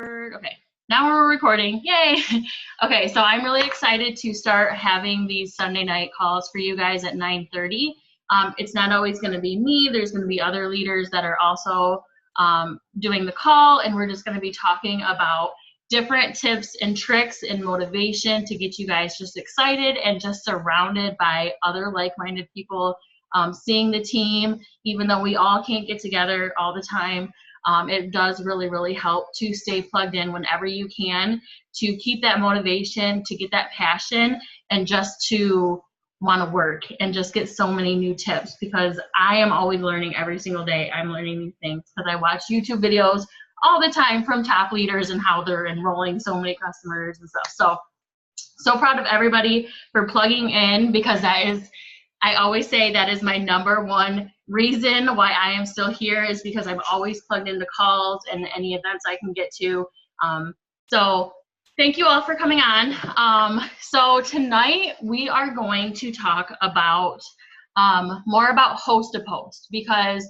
Okay, now we're recording. Yay! Okay, so I'm really excited to start having these Sunday night calls for you guys at 9:30. It's not always going to be me. There's going to be other leaders that are also doing the call, and we're just going to be talking about different tips and tricks and motivation to get you guys just excited and just surrounded by other like-minded people, seeing the team, even though we all can't get together all the time. It does really help to stay plugged in whenever you can, to keep that motivation, to get that passion, and just to want to work and just get so many new tips, because I am always learning every single day. I'm learning new things because I watch YouTube videos all the time from top leaders and how they're enrolling so many customers and stuff. So proud of everybody for plugging in, because that is, I always say that is my #1 reason why I am still here, is because I'm always plugged into calls and any events I can get to. So thank you all for coming on. So tonight we are going to talk about more about host to post, because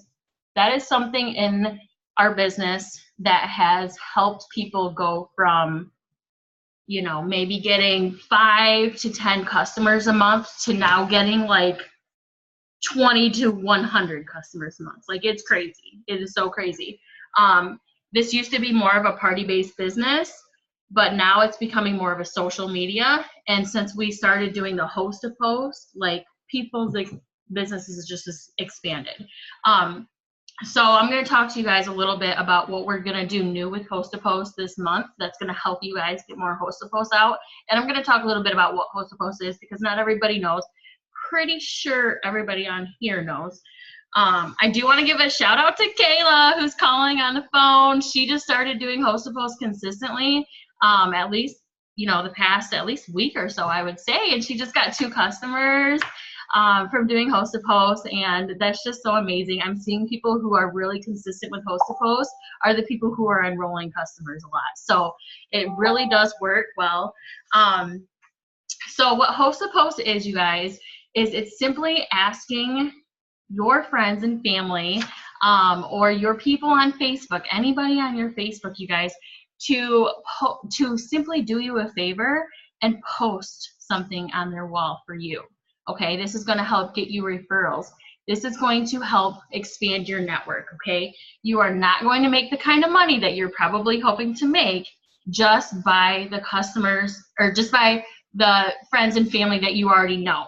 that is something in our business that has helped people go from, you know, maybe getting 5 to 10 customers a month to now getting like 20 to 100 customers a month. Like, it's crazy. It is so crazy. This used to be more of a party-based business, but now it's becoming more of a social media. And since we started doing the host to post, like, people's businesses just expanded. So I'm going to talk to you guys a little bit about what we're going to do new with host to post this month that's going to help you guys get more host to post out. And I'm going to talk a little bit about what host to post is, because not everybody knows. Pretty sure everybody on here knows. I do want to give a shout out to Kayla, who's calling on the phone. She just started doing host to post consistently, at least, you know, the past at least week or so, I would say. And she just got 2 customers from doing host to post, and that's just so amazing. I'm seeing people who are really consistent with host to post are the people who are enrolling customers a lot. So it really does work well. So what host to post is, you guys, is it's simply asking your friends and family, or your people on Facebook, anybody on your Facebook, you guys, to simply do you a favor and post something on their wall for you. Okay, this is going to help get you referrals. This is going to help expand your network. Okay, you are not going to make the kind of money that you're probably hoping to make just by the customers, or just by the friends and family that you already know.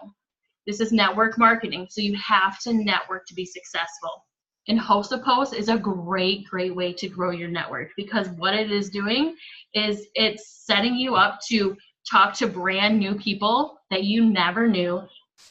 This is network marketing, so you have to network to be successful. And host to post is a great way to grow your network, because what it is doing is it's setting you up to talk to brand new people that you never knew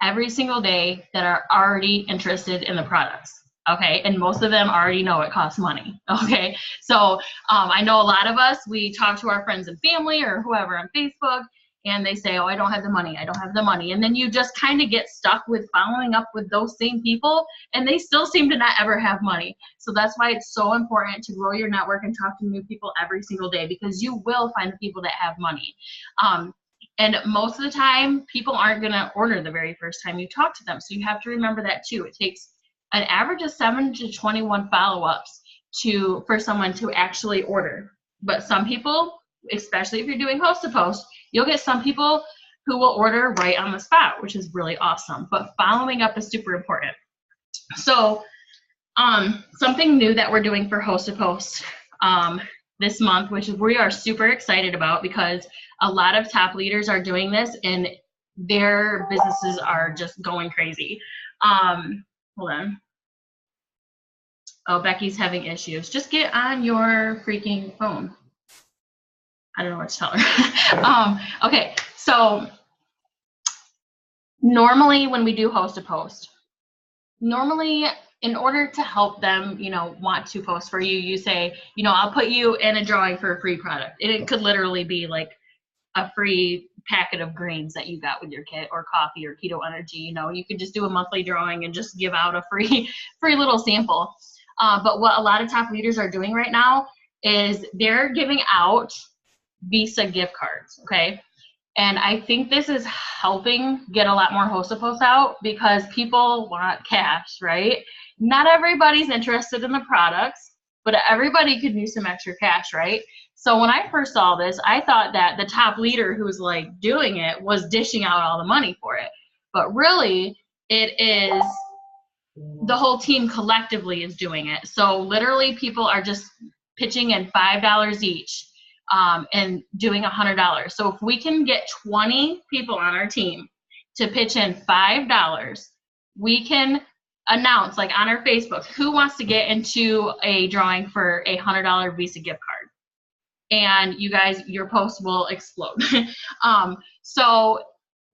every single day that are already interested in the products. Okay, and most of them already know it costs money. Okay, so I know a lot of us, we talk to our friends and family or whoever on Facebook, and they say, oh, I don't have the money, I don't have the money. And then you just kind of get stuck with following up with those same people, and they still seem to not ever have money. So that's why it's so important to grow your network and talk to new people every single day, because you will find the people that have money. And most of the time, people aren't going to order the very first time you talk to them. So you have to remember that too. It takes an average of 7 to 21 follow-ups for someone to actually order. But some people, especially if you're doing host to post, you'll get some people who will order right on the spot, which is really awesome. But following up is super important. So something new that we're doing for host to post this month, which we are super excited about, because a lot of top leaders are doing this and their businesses are just going crazy. Hold on. Oh, Becky's having issues. Just get on your freaking phone. I don't know what to tell her. Okay, so normally when we do host to post, normally in order to help them, you know, want to post for you, you say, you know, I'll put you in a drawing for a free product. It could literally be like a free packet of greens that you got with your kit, or coffee, or keto energy. You know, you could just do a monthly drawing and just give out a free little sample. But what a lot of top leaders are doing right now is they're giving out Visa gift cards. Okay, and I think this is helping get a lot more host to post out, because people want cash, right? Not everybody's interested in the products. but everybody could use some extra cash, right? So when I first saw this, I thought that the top leader who was like doing it was dishing out all the money for it. But really, it is the whole team collectively is doing it. So literally people are just pitching in $5 each and doing $100. So if we can get 20 people on our team to pitch in $5, we can announce like on our Facebook who wants to get into a drawing for a $100 Visa gift card. And you guys, your post will explode. So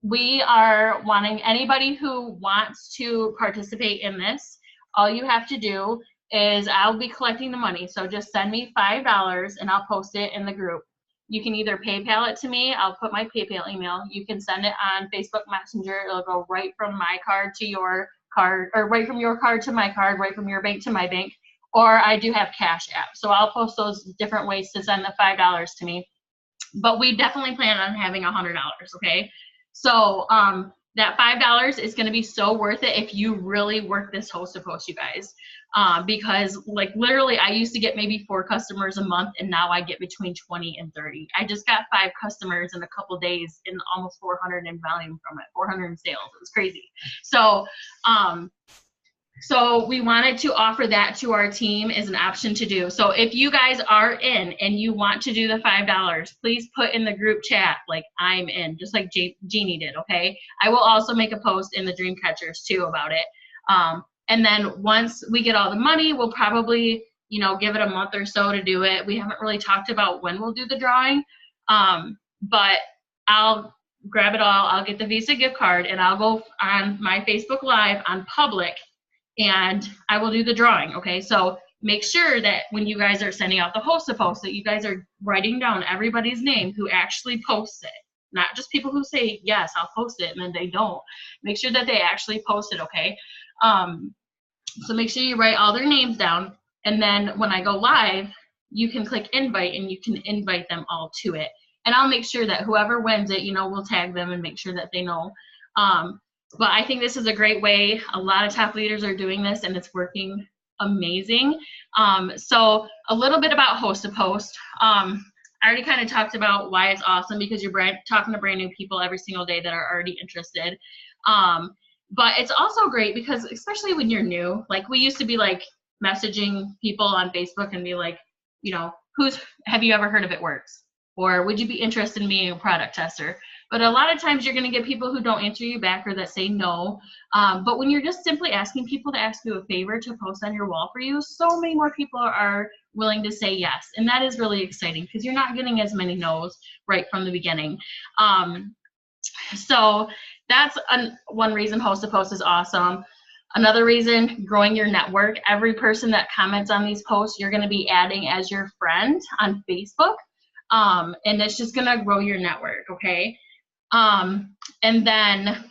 we are wanting anybody who wants to participate in this. All you have to do is I'll be collecting the money. So just send me $5 and I'll post it in the group. You can either PayPal it to me. I'll put my PayPal email. You can send it on Facebook Messenger. It'll go right from my card to your card, or right from your card to my card, right from your bank to my bank. Or I do have Cash App. So I'll post those different ways to send the $5 to me. But we definitely plan on having $100, okay? So that $5 is going to be so worth it if you really work this host to post, you guys. Because like literally I used to get maybe 4 customers a month, and now I get between 20 and 30. I just got 5 customers in a couple days and almost 400 in volume from it, 400 in sales. It was crazy. So we wanted to offer that to our team as an option to do. So if you guys are in and you want to do the $5, please put in the group chat, like I'm in, just like Jeannie did, okay? I will also make a post in the Dream Catchers too about it. And then once we get all the money, we'll probably, you know, give it a month or so to do it. We haven't really talked about when we'll do the drawing, but I'll grab it all. I'll get the Visa gift card and I'll go on my Facebook Live on public and I will do the drawing, okay? So make sure that when you guys are sending out the host to post that you guys are writing down everybody's name who actually posts it, not just people who say, yes, I'll post it, and then they don't. Make sure that they actually post it, okay? So make sure you write all their names down, and then when I go live, you can click invite and you can invite them all to it. And I'll make sure that whoever wins it, you know, we'll tag them and make sure that they know. But I think this is a great way. A lot of top leaders are doing this and it's working amazing. So a little bit about host to post. I already kind of talked about why it's awesome, because you're talking to brand new people every single day that are already interested. But it's also great because especially when you're new, like we used to be like messaging people on Facebook and be like, you know, have you ever heard of It Works? Or would you be interested in being a product tester? But a lot of times you're going to get people who don't answer you back or that say no. But when you're just simply asking people to ask you a favor to post on your wall for you, so many more people are willing to say yes. And that is really exciting because you're not getting as many no's right from the beginning. So that's one reason host to post is awesome. Another reason, growing your network. Every person that comments on these posts, you're going to be adding as your friend on Facebook. And it's just going to grow your network, okay? And then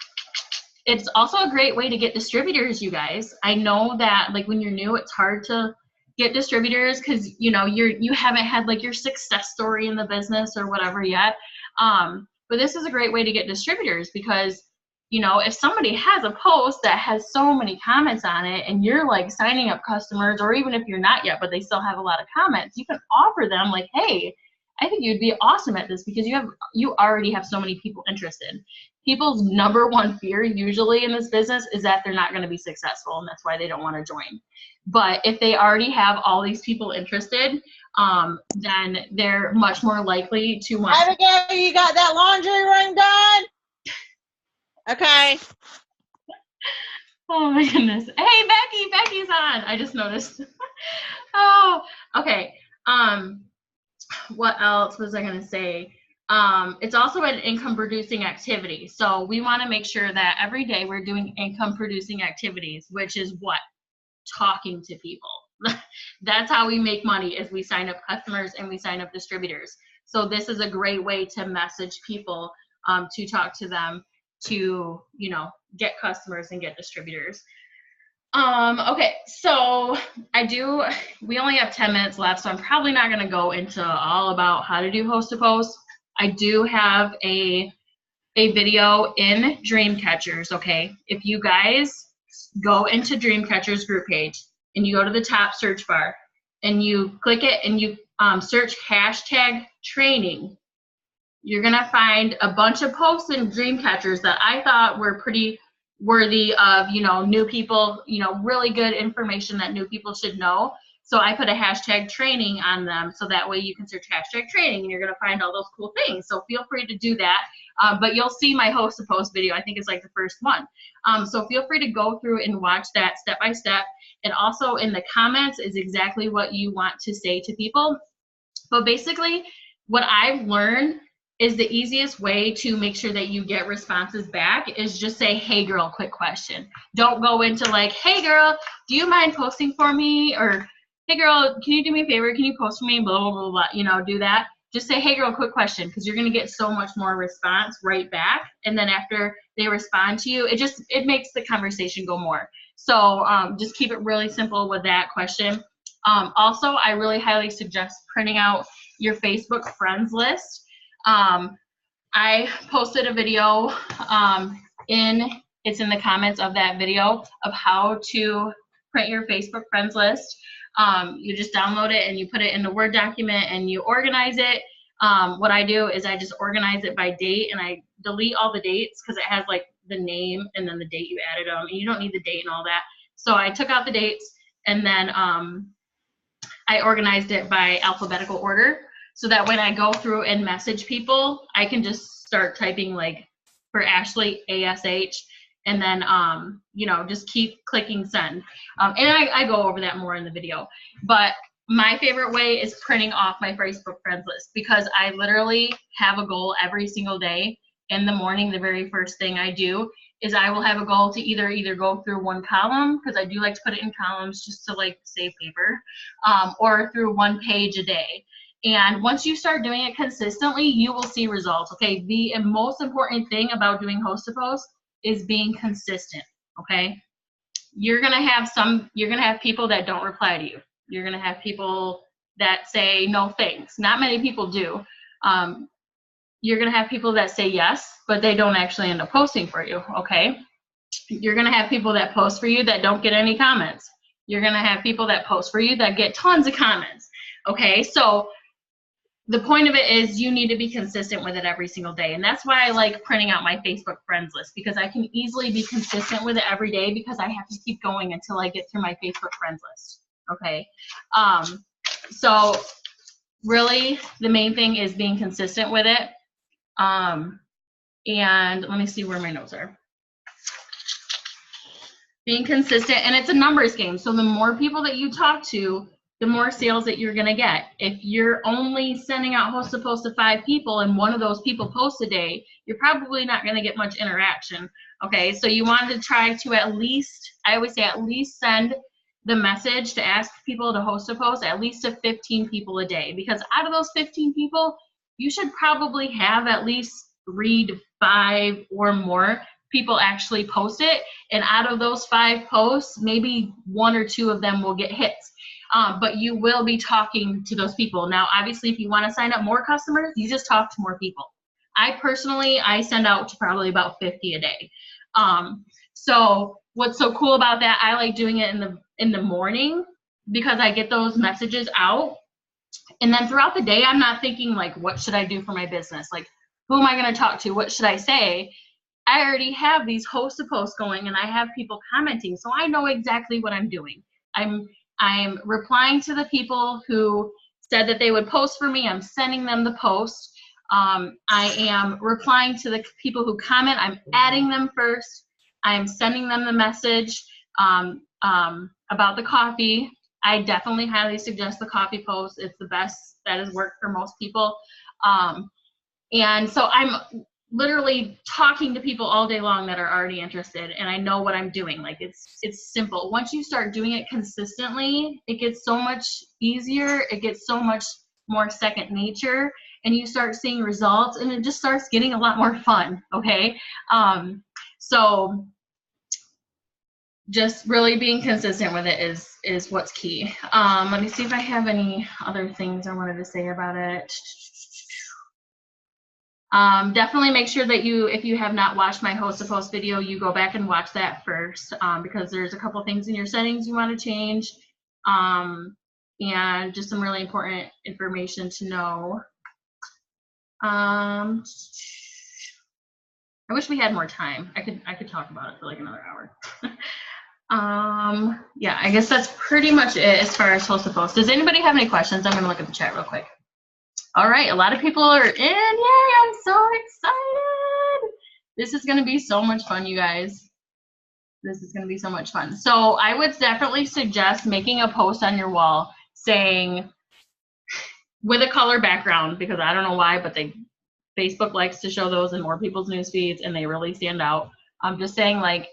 it's also a great way to get distributors, you guys. I know that like when you're new, it's hard to get distributors because, you know, you haven't had like your success story in the business or whatever yet. But this is a great way to get distributors because, you know, if somebody has a post that has so many comments on it and you're like signing up customers, or even if you're not yet, but they still have a lot of comments, you can offer them like, hey, I think you'd be awesome at this because you already have so many people interested. People's number one fear usually in this business is that they're not going to be successful, and that's why they don't want to join. But if they already have all these people interested, then they're much more likely to want. Abigail, you got that laundry room done? Okay. Oh my goodness. Hey, Becky's on. I just noticed. Oh, okay. What else was I going to say? It's also an income producing activity. So we want to make sure that every day we're doing income producing activities, which is what? Talking to people. That's how we make money, is we sign up customers and we sign up distributors. So this is a great way to message people, to talk to them, to, you know, get customers and get distributors. Okay, so we only have 10 minutes left, so I'm probably not going to go into all about how to do host to post. I do have a video in Dreamcatchers, okay? If you guys go into Dreamcatchers group page and you go to the top search bar and you click it and you search hashtag training, you're going to find a bunch of posts and dream catchers that I thought were pretty worthy of, you know, new people, you know, really good information that new people should know. So I put a hashtag training on them, so that way you can search hashtag training and you're going to find all those cool things. So feel free to do that. But you'll see my host to post video. I think it's like the first one. So feel free to go through and watch that step by step. And also in the comments is exactly what you want to say to people. But basically, what I've learned is the easiest way to make sure that you get responses back is just say, hey girl, quick question. Don't go into like, hey girl, do you mind posting for me? Or hey girl, can you do me a favor? Can you post for me? Blah, blah, blah, blah. You know, do that. Just say, hey girl, quick question, because you're going to get so much more response right back. And then after they respond to you, it makes the conversation go more. So just keep it really simple with that question. Also, I really highly suggest printing out your Facebook friends list. I posted a video it's in the comments of that video of how to print your Facebook friends list. You just download it and you put it in the Word document and you organize it. What I do is I just organize it by date and I delete all the dates because it has like the name and then the date you added them, and you don't need the date and all that. So I took out the dates and then I organized it by alphabetical order, so that when I go through and message people, I can just start typing like for Ashley, ASH, and then, you know, just keep clicking send. And I go over that more in the video. But my favorite way is printing off my Facebook friends list, because I literally have a goal every single day. In the morning, the very first thing I do is I will have a goal to either go through one column, because I do like to put it in columns just to like save paper, or through one page a day. And once you start doing it consistently, you will see results. Okay, the most important thing about doing host to post is being consistent. Okay, you're gonna have people that don't reply to you. You're gonna have people that say no thanks. Not many people do. You're gonna have people that say yes, but they don't actually end up posting for you. Okay, you're gonna have people that post for you that don't get any comments. You're gonna have people that post for you that get tons of comments. Okay, so the point of it is you need to be consistent with it every single day. And that's why I like printing out my Facebook friends list, because I can easily be consistent with it every day, because I have to keep going until I get through my Facebook friends list. Okay. So really the main thing is being consistent with it. And let me see where my notes are. Being consistent, and it's a numbers game. So the more people that you talk to, the more sales that you're going to get. If you're only sending out host to post to 5 people and one of those people posts a day, you're probably not going to get much interaction. Okay, so you want to try to at least, I always say at least send the message to ask people to host a post at least to 15 people a day, because out of those 15 people, you should probably have at least 3 to 5 or more people actually post it. And out of those 5 posts, maybe 1 or 2 of them will get hits. But you will be talking to those people. Now, obviously, if you want to sign up more customers, you just talk to more people. I send out to probably about 50 a day. So what's so cool about that, I like doing it in the morning, because I get those messages out. And then throughout the day, I'm not thinking like, what should I do for my business? Like, who am I going to talk to? What should I say? I already have these host to posts going and I have people commenting. So I know exactly what I'm doing. I'm replying to the people who said that they would post for me. I'm sending them the post. I am replying to the people who comment. I'm adding them first. I'm sending them the message about the coffee. I definitely highly suggest the coffee post. It's the best that has worked for most people. And so I'm literally talking to people all day long that are already interested, and I know what I'm doing. Like it's simple. Once you start doing it consistently, it gets so much easier. It gets so much more second nature, and you start seeing results, and it just starts getting a lot more fun. Okay, so just really being consistent with it is what's key. Let me see if I have any other things I wanted to say about it. Definitely make sure that if you have not watched my host to post video, you go back and watch that first, because there's a couple things in your settings you want to change. and just some really important information to know. I wish we had more time. I could talk about it for like another hour. Yeah, I guess that's pretty much it as far as host to post. Does anybody have any questions? I'm gonna look at the chat real quick. All right, a lot of people are in. Yay, I'm so excited. This is gonna be so much fun, you guys. This is gonna be so much fun. So I would definitely suggest making a post on your wall saying, with a color background, because I don't know why, but Facebook likes to show those in more people's news feeds and they really stand out. I'm just saying, like,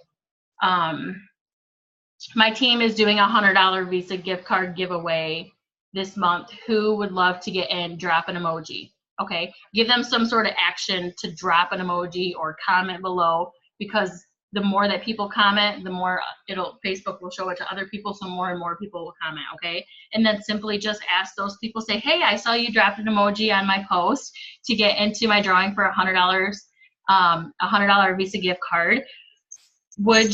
my team is doing a $100 Visa gift card giveaway this month. Who would love to get in? Drop an emoji. Okay, give them some sort of action to drop an emoji or comment below, because the more that people comment, the more Facebook will show it to other people, so more and more people will comment. Okay, and then simply just ask those people, say, hey, I saw you dropped an emoji on my post to get into my drawing for $100, $100 Visa gift card. Would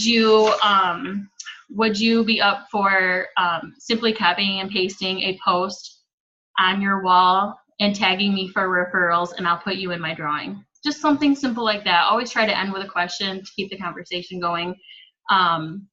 you be up for simply copying and pasting a post on your wall and tagging me for referrals, and I'll put you in my drawing? Just something simple like that. Always try to end with a question to keep the conversation going. And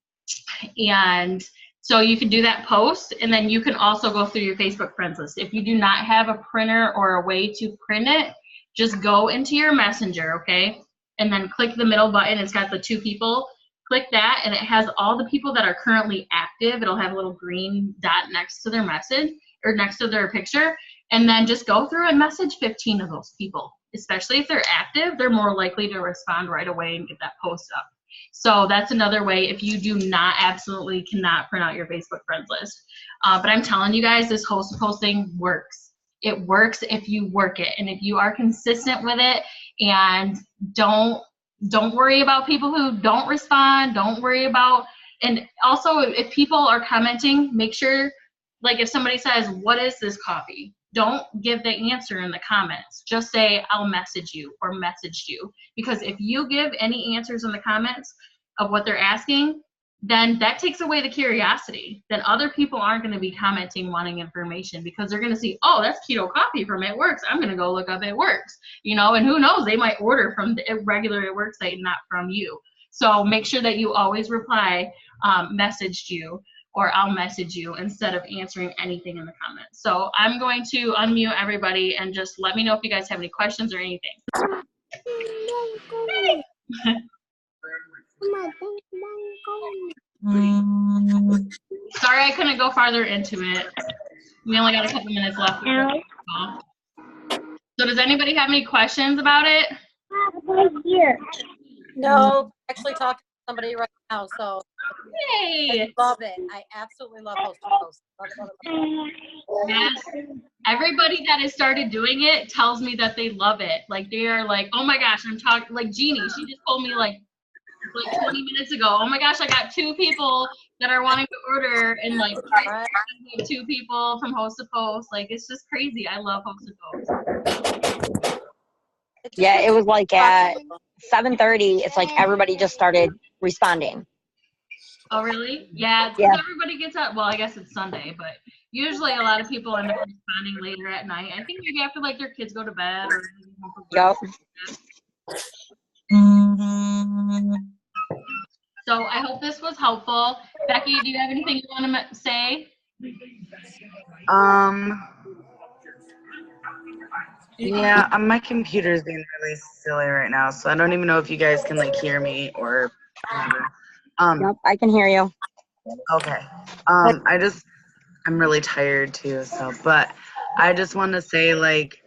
so you can do that post, and then you can also go through your Facebook friends list. If you do not have a printer or a way to print it, just go into your messenger, okay? And then click the middle button. It's got the 2 people. Click that, and it has all the people that are currently active. It'll have a little green dot next to their message, or next to their picture, and then just go through and message 15 of those people. Especially if they're active, they're more likely to respond right away and get that post up. So that's another way if you do not, absolutely cannot print out your Facebook friends list. But I'm telling you guys, this host posting works. It works if you work it, and if you are consistent with it, and don't worry about people who don't respond. Don't worry about, and also if people are commenting, make sure, like if somebody says, what is this coffee? Don't give the answer in the comments. Just say, I'll message you, or messaged you. Because if you give any answers in the comments of what they're asking, then that takes away the curiosity. Then other people aren't going to be commenting wanting information, because they're going to see, oh, that's keto coffee from It Works. I'm going to go look up It Works. You know, and who knows, they might order from the regular It Works site, not from you. So make sure that you always reply, messaged you, or I'll message you, instead of answering anything in the comments. So I'm going to unmute everybody and just let me know if you guys have any questions or anything. Sorry I couldn't go farther into it. We only got a couple minutes left. So does anybody have any questions about it? No, actually talking to somebody right now, so Yay! I love it. I absolutely love host to post. Love it. Yes. Everybody that has started doing it tells me that they love it. Like, they are like, oh my gosh, I'm talking, like Jeannie, she just told me like 20 minutes ago, oh my gosh, I got 2 people that are wanting to order, and like 2 people from host to post. Like, it's just crazy. I love host to post. Yeah, it was like at 7:30. It's like everybody just started responding. Oh, really? Yeah. Yeah. Everybody gets up. Well, I guess it's Sunday, but usually a lot of people end up responding later at night. I think maybe after like their kids go to bed. Or Yep. So I hope this was helpful. Becky, do you have anything you want to say? Yeah, my computer's being really silly right now, so I don't even know if you guys can like hear me or whatever. Yep, I can hear you. Okay. I'm really tired too, so, but I just want to say, like,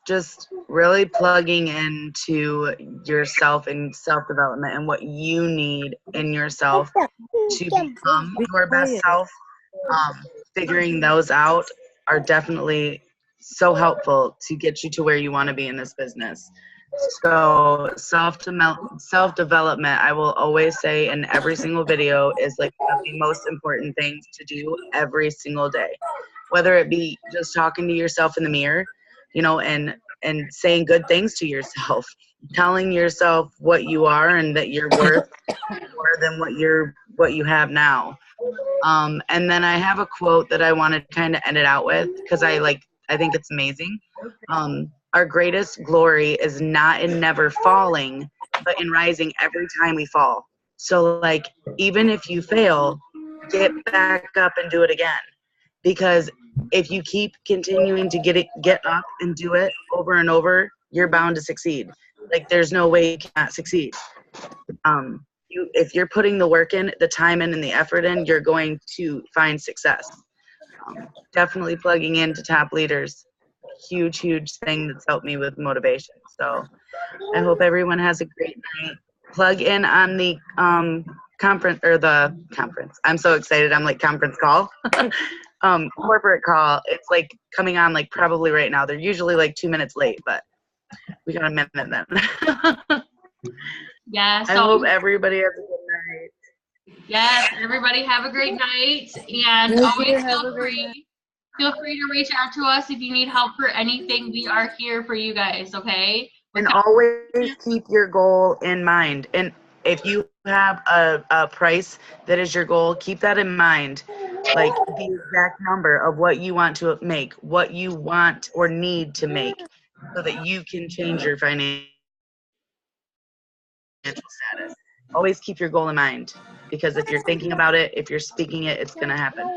just really plugging into yourself and self-development and what you need in yourself to become your best self. Figuring those out are definitely so helpful to get you to where you want to be in this business. So self-development, I will always say in every single video, is like one of the most important things to do every single day. Whether it be just talking to yourself in the mirror, you know, and and saying good things to yourself, telling yourself what you are and that you're worth more than what you have now. And then I have a quote that I want to kind of end it out with because I think it's amazing. Our greatest glory is not in never falling, but in rising every time we fall. So like, even if you fail, get back up and do it again. Because if you keep continuing to get up and do it over and over, you're bound to succeed. Like, there's no way you cannot succeed. If you're putting the work in, the time in, and the effort in, you're going to find success. Definitely plugging into top leaders. Huge thing that's helped me with motivation. So I hope everyone has a great night. Plug in on the conference. I'm so excited. I'm like conference call. Corporate call. It's like coming on like probably right now. They're usually like 2 minutes late, but we got a minute then. Yeah. So I hope everybody has a good night. Yes, everybody have a great night, and always feel free to reach out to us if you need help for anything. We are here for you guys, okay? And always keep your goal in mind. And if you have a price that is your goal, keep that in mind. Like the exact number of what you want to make, what you want or need to make, so that you can change your financial status. Always keep your goal in mind, because if you're thinking about it, if you're speaking it, it's going to happen.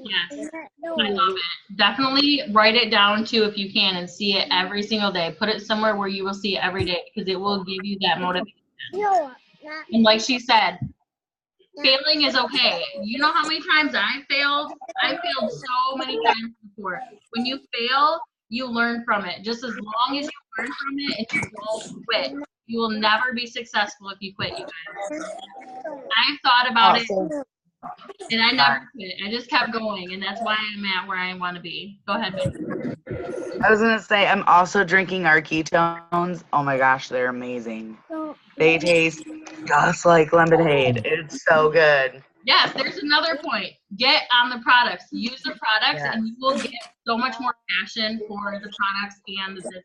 Yes, I love it. Definitely write it down too if you can and see it every single day. Put it somewhere where you will see it every day because it will give you that motivation. And like she said, failing is okay. You know how many times I failed? I failed so many times before. When you fail, you learn from it. Just as long as you learn from it and you don't quit, you will never be successful if you quit, you guys. I thought about it, and I never quit. I just kept going, and that's why I'm at where I want to be. Go ahead, babe. I was going to say, I'm also drinking our ketones. Oh my gosh, they're amazing. They taste just like lemonade. It's so good. Yes, there's another point. Get on the products. Use the products, and you will get so much more passion for the products and the business.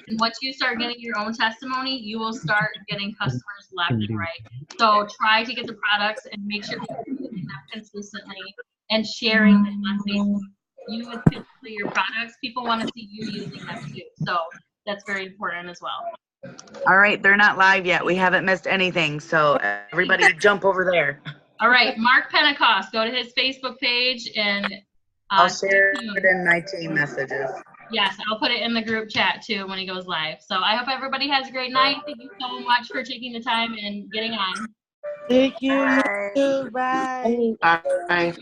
And once you start getting your own testimony, you will start getting customers left and right. So try to get the products and make sure that you're using them consistently and sharing them on Facebook. You would display your products. People want to see you using them too. So that's very important as well. All right, they're not live yet. We haven't missed anything, so everybody jump over there. All right, Mark Pentecost, go to his Facebook page and I'll share it in my team messages. yes, I'll put it in the group chat too when he goes live. So I hope everybody has a great night. Thank you so much for taking the time and getting on. Thank you. Bye. Bye.